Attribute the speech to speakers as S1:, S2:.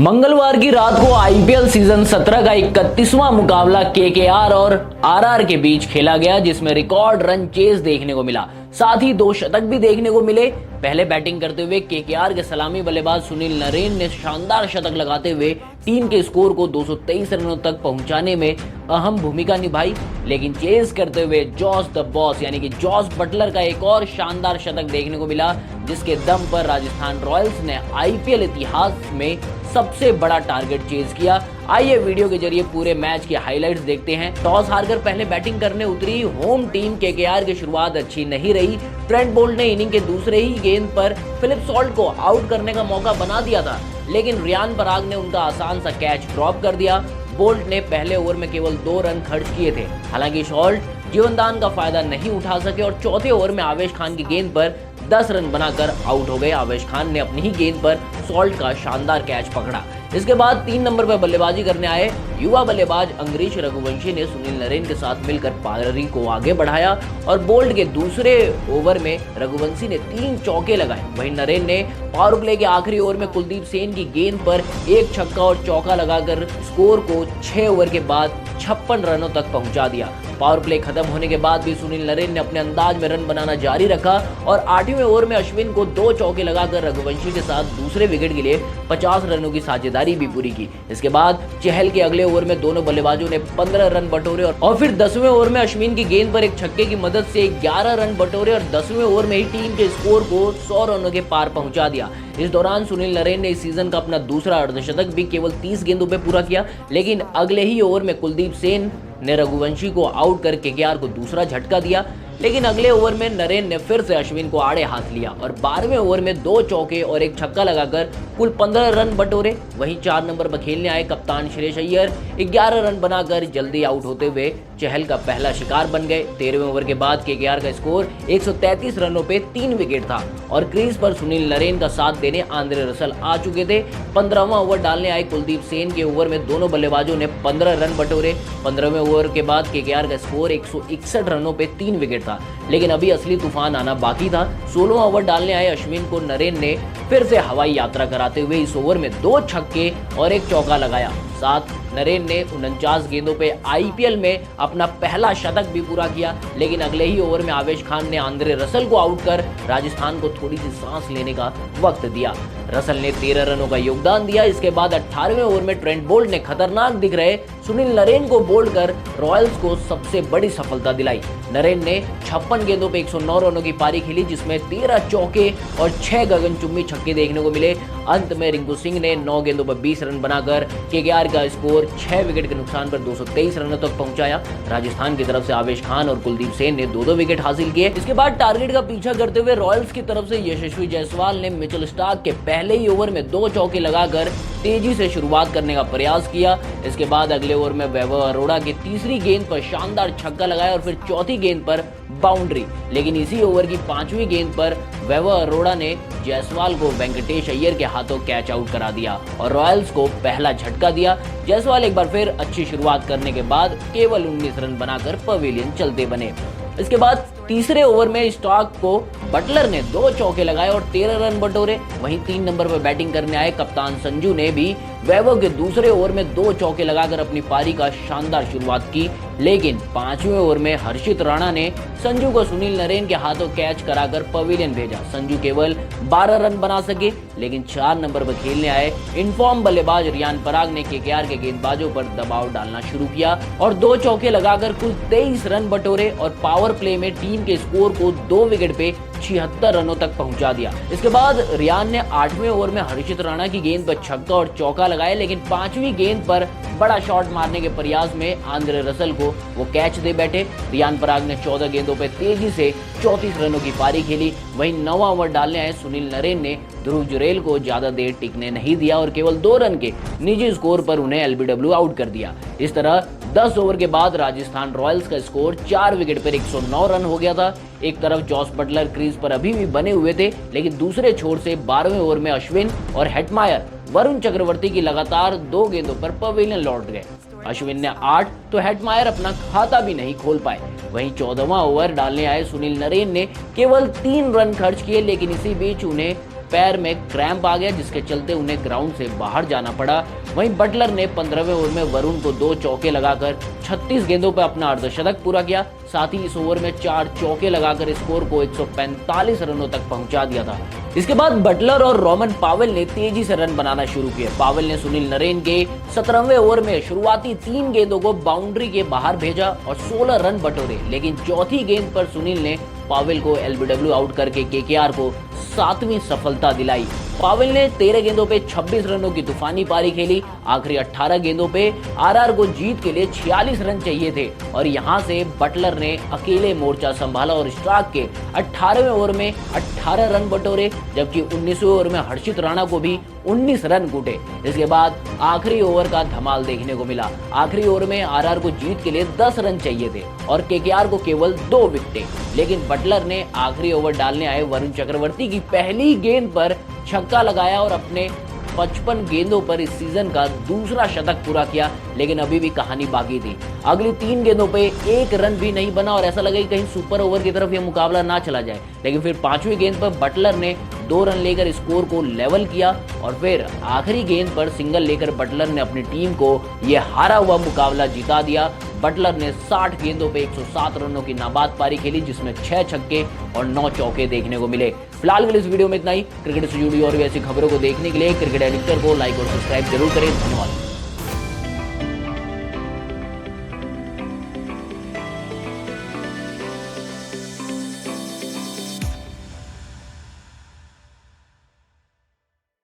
S1: मंगलवार की रात को आईपीएल सीजन 17 का 31वां मुकाबला केकेआर और आरआर के बीच खेला गया, जिसमें रिकॉर्ड रन चेज देखने को मिला। साथ ही 2 शतक भी देखने को मिले। पहले बैटिंग करते हुए केकेआर के सलामी बल्लेबाज सुनील नरेन ने शानदार शतक लगाते हुए टीम के स्कोर को 223 रनों तक पहुंचाने में अहम भूमिका निभाई। लेकिन चेज करते हुए जॉस द बॉस यानी कि जॉस बटलर का एक और शानदार शतक देखने को मिला, जिसके दम पर राजस्थान रॉयल्स ने आईपीएल इतिहास में सबसे बड़ा टारगेट चेज किया। आइए वीडियो के जरिए पूरे मैच की हाइलाइट्स देखते हैं। टॉस हारकर पहले बैटिंग करने उतरी होम टीम केकेआर की शुरुआत अच्छी नहीं रही। ट्रेंट बोल्ट ने इनिंग के दूसरे ही गेंद पर फिलिप सॉल्ट को आउट करने का मौका बना दिया था, लेकिन रियान पराग ने उनका आसान सा कैच ड्रॉप कर दिया। बोल्ट ने पहले ओवर में केवल 2 रन खर्च किए थे। हालांकि सॉल्ट जीवनदान का फायदा नहीं उठा सके और चौथे ओवर में आवेश खान की गेंद पर 10 रन बनाकर आउट हो गए। आवेश खान ने अपनी ही गेंद पर सॉल्ट का शानदार कैच पकड़ा। इसके बाद 3 नंबर पर बल्लेबाजी करने आए युवा बल्लेबाज अंग्रेज रघुवंशी ने सुनील नरेन के साथ मिलकर पारी को आगे बढ़ाया और बोल्ट के दूसरे ओवर में रघुवंशी ने 3 चौके लगाए। वहीं नरेन ने पावर प्ले के आखिरी ओवर में कुलदीप सेन की गेंद पर 1 छक्का और चौका लगाकर स्कोर को 6 ओवर के बाद 56 रनों तक पहुंचा दिया। पावर प्ले खत्म होने के बाद भी सुनील नरेन ने अपने अंदाज में रन बनाना जारी रखा और 8वें ओवर में अश्विन को 2 चौके लगाकर रघुवंशी के साथ दूसरे विकेट के लिए 50 रनों की साझेदारी भी पूरी की। इसके बाद चहल के अगले ओवर में दोनों बल्लेबाजों ने 15 रन बटोरे और फिर 10वें ओवर में अश्विन की गेंद पर एक छक्के की मदद से 11 रन बटोरे और 10वें ओवर में ही टीम के स्कोर को 100 रनों के पार पहुंचा दिया। इस दौरान सुनील नरेन ने इस सीजन का अपना दूसरा अर्धशतक भी केवल 30 गेंदों पर पूरा किया, लेकिन अगले ही ओवर में कुलदीप सेन ने रघुवंशी को आउट कर केकेआर को दूसरा झटका दिया। लेकिन अगले ओवर में नरेन ने फिर से अश्विन को आड़े हाथ लिया और 12वें ओवर में 2 चौके और 1 छक्का लगाकर कुल 15 रन बटोरे। वहीं 4 नंबर पर खेलने आए कप्तान श्रेयस अय्यर 11 रन बनाकर जल्दी आउट होते हुए चहल का पहला शिकार बन गए। 13वें ओवर के बाद केकेआर का स्कोर 133 रनों पे 3 विकेट था और क्रीज पर सुनील नरेन का साथ देने आंद्रे रसल आ चुके थे। 15वां ओवर डालने आए कुलदीप सेन के ओवर में दोनों बल्लेबाजों ने 15 रन बटोरे। 15वें ओवर के बाद केकेआर का स्कोर 161 रनों पे 3 विकेट था, लेकिन अभी असली तूफान आना बाकी था। 16वां ओवर डालने आए अश्विन को नरेन ने फिर से हवाई यात्रा कराते हुए इस ओवर में 2 छक्के और 1 चौका लगाया। साथ नरेन ने 49 गेंदों पे आईपीएल में अपना पहला शतक भी पूरा किया, लेकिन अगले ही ओवर में आवेश खान ने आंद्रे रसल को आउट कर राजस्थान को थोड़ी सी सांस लेने का वक्त दिया। रसल ने 13 रनों का योगदान दिया। इसके बाद 18वें ओवर में ट्रेंट बोल्ट ने खतरनाक दिख रहे सुनील नरेन को बोल्ड कर रॉयल्स को सबसे बड़ी सफलता दिलाई। नरेन ने 56 गेंदों पे 109 रनों की पारी खेली, जिसमें 13 चौके और 6 गगनचुंबी छक्के देखने को मिले। अंत में रिंकू सिंह ने 9 गेंदों पर 20 रन बनाकर केकेआर का स्कोर 6 विकेट के नुकसान पर 223 रनों तक पहुंचाया। राजस्थान की तरफ से आवेश खान और कुलदीप सेन ने 2-2 विकेट हासिल किए। इसके बाद टारगेट का पीछा करते हुए रॉयल्स की तरफ से यशस्वी जायसवाल ने मिचेल स्टार्क के पहले ही ओवर में 2 चौके लगाकर तेजी से शुरुआत करने का प्रयास किया। इसके बाद अगले ओवर में वैभव अरोड़ा की तीसरी गेंद पर शानदार छक्का लगाया और फिर चौथी गेंद पर बाउंड्री। लेकिन इसी ओवर की 5वीं गेंद पर वैभव अरोड़ा ने जायसवाल को वेंकटेश अय्यर के हाथों कैच आउट करा दिया और रॉयल्स को पहला झटका दिया। जायसवाल एक बार फिर अच्छी शुरुआत करने के बाद केवल 19 रन बनाकर पवेलियन चलते बने। इसके बाद तीसरे ओवर में स्टार्क को बटलर ने 2 चौके लगाए और 13 रन बटोरे। वहीं 3 नंबर पर बैटिंग करने आए कप्तान संजू ने भी वैभव के दूसरे ओवर में 2 चौके लगाकर अपनी पारी का शानदार शुरुआत की, लेकिन 5वें ओवर में हर्षित राणा ने संजू को सुनील नरेन के हाथों कैच कराकर पवेलियन भेजा। संजू केवल 12 रन बना सके, लेकिन 4 नंबर पर खेलने आए इनफॉर्म बल्लेबाज रियान पराग ने केकेआर के गेंदबाजों पर दबाव डालना शुरू किया और 2 चौके लगाकर कुल 23 रन बटोरे और पावर प्ले में टीम के स्कोर को 2 विकेट पे 76 रनों तक पहुंचा दिया। इसके बाद रियान ने 8वें ओवर में हर्षित राणा की गेंद पर छक्का और चौका लगाया, लेकिन 5वीं गेंद पर बड़ा शॉट मारने के प्रयास में आंद्रे रसल को वो कैच दे बैठे। रियान पराग ने 14 गेंदों पर तेजी से 34 रनों की पारी खेली। वहीं 9वां ओवर डालने आए सुनील नरेन ने ध्रुव जुरेल को ज्यादा देर टिकने नहीं दिया और केवल 2 रन के निजी स्कोर पर उन्हें एलबीडब्ल्यू आउट कर दिया। इस तरह 10 ओवर के बाद राजस्थान रॉयल्स का स्कोर 4 विकेट पर 109 रन हो गया था। एक तरफ जॉस बटलर क्रीज पर अभी भी बने हुए थे, लेकिन दूसरे छोर से 12वें ओवर में अश्विन और हेटमायर वरुण चक्रवर्ती की लगातार 2 गेंदों पर पवेलियन लौट गए। अश्विन ने 8 तो हेटमायर अपना खाता भी नहीं खोल पाए। वहीं 14वां ओवर डालने आए सुनील नरेन ने केवल 3 रन खर्च किए, लेकिन इसी बीच उन्हें पैर में क्रैम्प आ गया, जिसके चलते उन्हें ग्राउंड से बाहर जाना पड़ा। वहीं बटलर ने 15वें ओवर में वरुण को 2 चौके लगाकर 36 गेंदों पर अपना अर्धशतक पूरा किया। साथ ही इस ओवर में 4 चौके लगाकर स्कोर को 145 रनों तक पहुंचा दिया था। इसके बाद बटलर और रोमन पावेल ने तेजी से रन बनाना शुरू किए। पावेल ने सुनील नरेन के 17वें ओवर में शुरुआती 3 गेंदों को बाउंड्री के बाहर भेजा और 16 रन बटोरे, लेकिन चौथी गेंद पर सुनील ने पावेल को एलबीडब्ल्यू आउट करके केकेआर को 7वीं सफलता दिलाई। पावेल ने 13 गेंदों पे 26 रनों की तूफानी पारी खेली। आखिरी 18 गेंदों पे आरआर को जीत के लिए 46 रन चाहिए थे और यहां से बटलर ने अकेले मोर्चा संभाला और स्ट्राक के 18वें ओवर में 18 रन बटोरे, जबकि 19वें ओवर में हर्षित राणा को भी 19 रन कूटे। इसके बाद आखिरी ओवर का धमाल देखने को मिला। आखिरी ओवर में आरआर को जीत के लिए 10 रन चाहिए थे और केकेआर को केवल 2 विकेटें, लेकिन बटलर ने आखिरी ओवर डालने आए वरुण चक्रवर्ती की पहली गेंद पर छक्का लगाया और अपने 55 गेंदों पर इस सीजन का दूसरा शतक पूरा किया। लेकिन अभी भी कहानी बाकी थी। अगली 3 गेंदों पे 1 रन भी नहीं बना और ऐसा लगा कि कहीं सुपर ओवर की तरफ यह मुकाबला ना चला जाए। लेकिन फिर 5वीं गेंद पर बटलर ने 2 रन लेकर स्कोर को लेवल किया और फिर आखिरी गेंद पर सिंगल लेकर बटलर ने अपनी टीम को यह हारा हुआ मुकाबला जिता दिया। बटलर ने 60 गेंदों पे 107 रनों की नाबाद पारी खेली, जिसमें 6 छक्के और 9 चौके देखने को मिले। फिलहाल के लिए इस वीडियो में इतना ही। क्रिकेट से जुड़ी और भी ऐसी खबरों को देखने के लिए क्रिकेट एडिटर को लाइक और सब्सक्राइब जरूर करें। धन्यवाद।